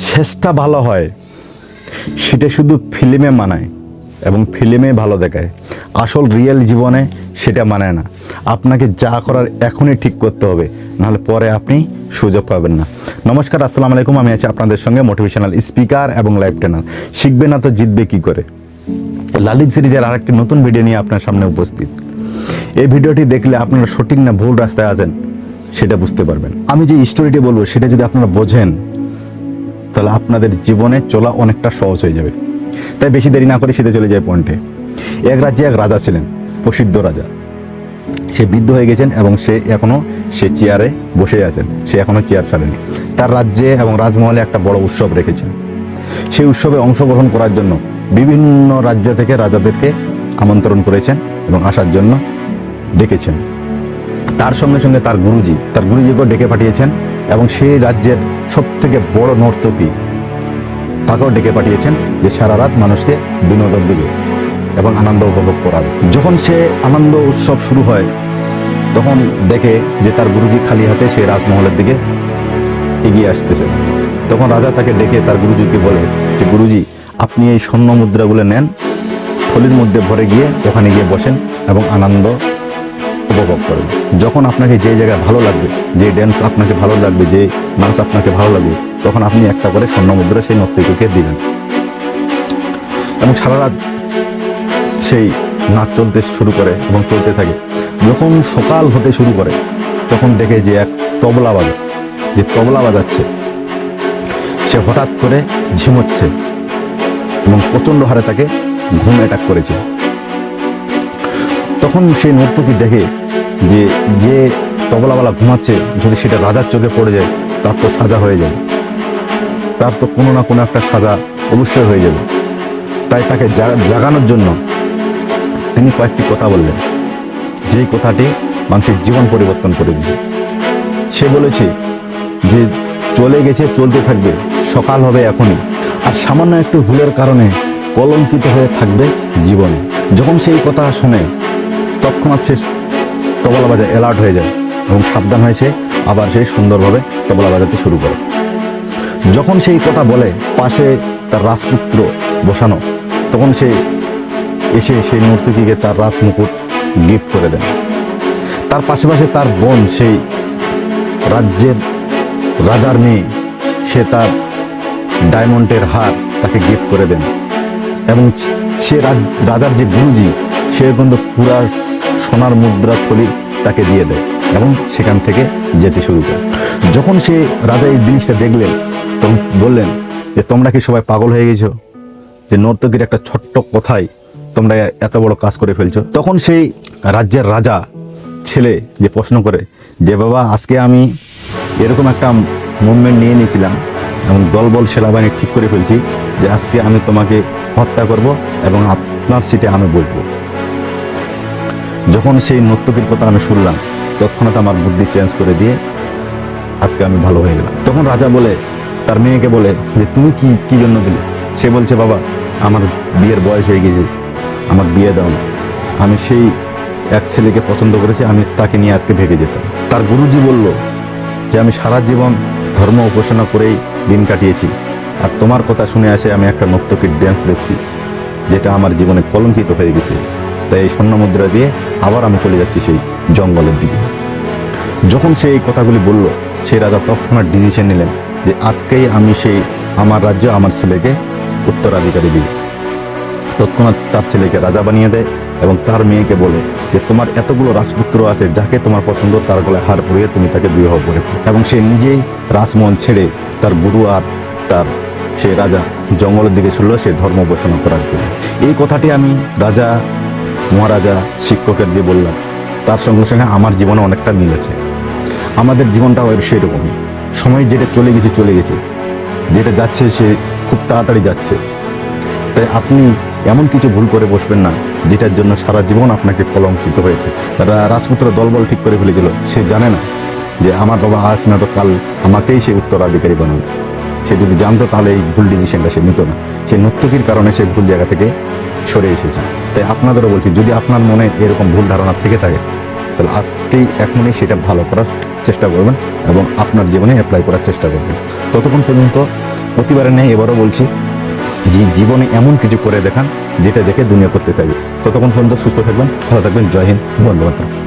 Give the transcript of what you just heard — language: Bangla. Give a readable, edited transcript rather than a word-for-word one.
শেষটা ভালো হয় সেটা শুধু ফিল্মে মানায় এবং ফিল্মে ভালো দেখায়, আসল রিয়েল জীবনে সেটা মানায় না। আপনাকে যা করার এখনই ঠিক করতে হবে, নাহলে পরে আপনি সুযোগ পাবেন না। নমস্কার, আসসালামু আলাইকুম। আমি আছি আপনাদের সঙ্গে মোটিভেশনাল স্পিকার এবং লাইভ ট্রেনার। শিখবে না তো জিতবে কি করে, লালিত সিরিজের আরেকটি নতুন ভিডিও নিয়ে আপনার সামনে উপস্থিত। এই ভিডিওটি দেখলে আপনারা সঠিক না ভুল রাস্তায় আছেন সেটা বুঝতে পারবেন। আমি যে স্টোরিটি বলবো সেটা যদি আপনারা বোঝেন তাহলে আপনাদের জীবনে চলা অনেকটা সহজ হয়ে যাবে। তাই বেশি দেরি না করে সেটা চলে যায় পয়েন্টে। এক রাজ্যে এক রাজা ছিলেন, প্রসিদ্ধ রাজা। সে বৃদ্ধ হয়ে গেছেন এবং সে চেয়ারে বসে আছেন, সে এখনও চেয়ার ছাড়েনি। তার রাজ্যে এবং রাজমহলে একটা বড় উৎসব রেখেছেন। সেই উৎসবে অংশগ্রহণ করার জন্য বিভিন্ন রাজ্য থেকে রাজাদেরকে আমন্ত্রণ করেছেন এবং আসার জন্য ডেকেছেন। তার সঙ্গে সঙ্গে তার গুরুজিকেও ডেকে পাঠিয়েছেন এবং সেই রাজ্যের সবথেকে বড় নর্তকী তাকেও ডেকে পাঠিয়েছেন যে সারা রাত মানুষকে বিনোদন দেবে এবং আনন্দ উপভোগ করাবে। যখন সে আনন্দ উৎসব শুরু হয় তখন দেখে যে তার গুরুজি খালি হাতে সেই রাজমহলের দিকে এগিয়ে আসতেছেন। তখন রাজা তাকে ডেকে তার গুরুজিকে বলে যে গুরুজি, আপনি এই স্বর্ণ মুদ্রাগুলো নেন, থলির মধ্যে ভরে গিয়ে ওখানে গিয়ে বসেন এবং আনন্দ উপভোগ করবেন। যখন আপনাকে যে জায়গায় ভালো লাগবে, যে ড্যান্স আপনাকে ভালো লাগবে, যে নাচ আপনাকে ভালো লাগবে, তখন আপনি একটা করে স্বর্ণ মুদ্রা সেই নর্তকীকে দিবেন এবং সারা রাত সেই নাচ চলতে শুরু করে এবং চলতে থাকে। যখন সকাল হতে শুরু করে তখন দেখে যে এক তবলা বাজাচ্ছে সে হঠাৎ করে ঝিমোচ্ছে এবং প্রচণ্ড হারে তাকে ঘুম অ্যাটাক করেছে। তখন সেই নর্তকী দেখে যে তবলাওয়ালা ঘুমাচ্ছে, যদি সেটা রাজার চোখে পড়ে যায় তার তো সাজা হয়ে যাবে, তার তো কোনো না কোনো একটা সাজা অবশ্যই হয়ে যাবে। তাই তাকে জাগানোর জন্য তিনি কয়েকটি কথা বললেন, যেই কথাটি মানুষের জীবন পরিবর্তন করে দিয়েছে। সে বলেছে যে চলে গেছে, চলতে থাকবে, সকাল হবে এখনই, আর সামান্য একটু ভুলের কারণে কলঙ্কিত হয়ে থাকবে জীবনে। যখন সেই কথা শুনে তৎক্ষণাৎ সে তবলা বাজায় অ্যালার্ট হয়ে যায় এবং সাবধান হয়ে সে আবার সেই সুন্দরভাবে তবলা বাজাতে শুরু করে। যখন সেই কথা বলে পাশে তার রাজপুত্র বসানো, তখন সে এসে সেই নর্তকীকে তার রাজমুকুট গিফট করে দেন। তার পাশে তার বোন, সেই রাজ্যের রাজার মেয়ে, সে তার ডায়মন্ডের হার তাকে গিফট করে দেন এবং সে রাজার যে গুরুজি, সে কিন্তু পুরা সোনার মুদ্রা থলি তাকে দিয়ে দেয় এবং সেখান থেকে যেতে শুরু করে। যখন সে রাজা এই জিনিসটা দেখলেন তখন বললেন যে তোমরা কি সবাই পাগল হয়ে গেছো, যে নর্তকীর একটা ছোট্ট কথায় তোমরা এত বড় কাজ করে ফেলছো। তখন সেই রাজ্যের রাজা ছেলে যে প্রশ্ন করে যে বাবা, আজকে আমি এরকম একটা মুভমেন্ট নিয়ে নিয়েছিলাম এবং দলবল সেনাবাহিনী ঠিক করে ফেলছি যে আজকে আমি তোমাকে হত্যা করব এবং আপনার সিটে আমি বসবো। যখন সেই নর্তকীর কথা আমি শুনলাম তৎক্ষণাৎ আমার বুদ্ধি চেঞ্জ করে দিয়ে আজকে আমি ভালো হয়ে গেলাম। তখন রাজা বলে তার মেয়েকে বলে যে তুমি কি জন্য দিলে? সে বলছে বাবা, আমার বিয়ের বয়স হয়ে গেছে, আমার বিয়ে দাও না। আমি সেই এক ছেলেকে পছন্দ করেছি, আমি তাকে নিয়ে আজকে ভেগে যেতাম। তার গুরুজি বলল যে আমি সারা জীবন ধর্ম উপাসনা করেই দিন কাটিয়েছি, আর তোমার কথা শুনে আসে আমি একটা নর্তকীর ড্যান্স দেখছি যেটা আমার জীবনে কলঙ্কিত হয়ে গেছে। তাই এই স্বর্ণ মুদ্রা দিয়ে আবার আমি চলে যাচ্ছি সেই জঙ্গলের দিকে। যখন সে এই কথাগুলি বলল, সেই রাজা তৎক্ষণাৎ ডিসিশন নিলেন যে আজকেই আমি আমার রাজ্য আমার ছেলেকে উত্তরাধিকারী দিব। তৎক্ষণাৎ তার ছেলেকে রাজা বানিয়ে দেয় এবং তার মেয়েকে বলে যে তোমার এতগুলো রাজপুত্র আছে, যাকে তোমার পছন্দ তার গলায় হার পরিয়ে তুমি তাকে বিবাহ করে। এবং সে নিজেই রাজমহল ছেড়ে তার গুরু আর তার সে রাজা জঙ্গলের দিকে চলল সে ধর্ম উপাসনা করার জন্য। এই কথাটি আমি রাজা মহারাজা শিক্ষকের যে বললাম তার সঙ্গে সঙ্গে আমার জীবনে অনেকটা মিল আছে। আমাদের জীবনটাও সেই রকমই, সময় যেটা চলে গেছে, যেটা যাচ্ছে সে খুব তাড়াতাড়ি যাচ্ছে। তাই আপনি এমন কিছু ভুল করে বসবেন না যেটার জন্য সারা জীবন আপনাকে কলঙ্কিত হয়ে থাকে। তারা রাজপুত্র দলবল ঠিক করে ফেলেছিল, সে জানে না যে আমার বাবা আজ না তো কাল আমাকেই সে উত্তরাধিকারী বানাবে। সে যদি জানতো তাহলে এই ভুল ডিসিশনটা সে নিত না। সেই নর্তকীর কারণে সে ভুল জায়গা থেকে সরে এসেছে। তাই আপনাদেরও বলছি, যদি আপনার মনে এরকম ভুল ধারণা থেকে থাকে তাহলে আজকেই এখনই সেটা ভালো করার চেষ্টা করবেন এবং আপনার জীবনে অ্যাপ্লাই করার চেষ্টা করবেন। ততক্ষণ পর্যন্ত প্রতিবারে নেই এবারও বলছি যে জীবনে এমন কিছু করে দেখান যেটা দেখে দুনিয়া করতে থাকবে। ততক্ষণ পর্যন্ত সুস্থ থাকবেন, ভালো থাকবেন। জয় হিন্দ, বন্দে মাতরম।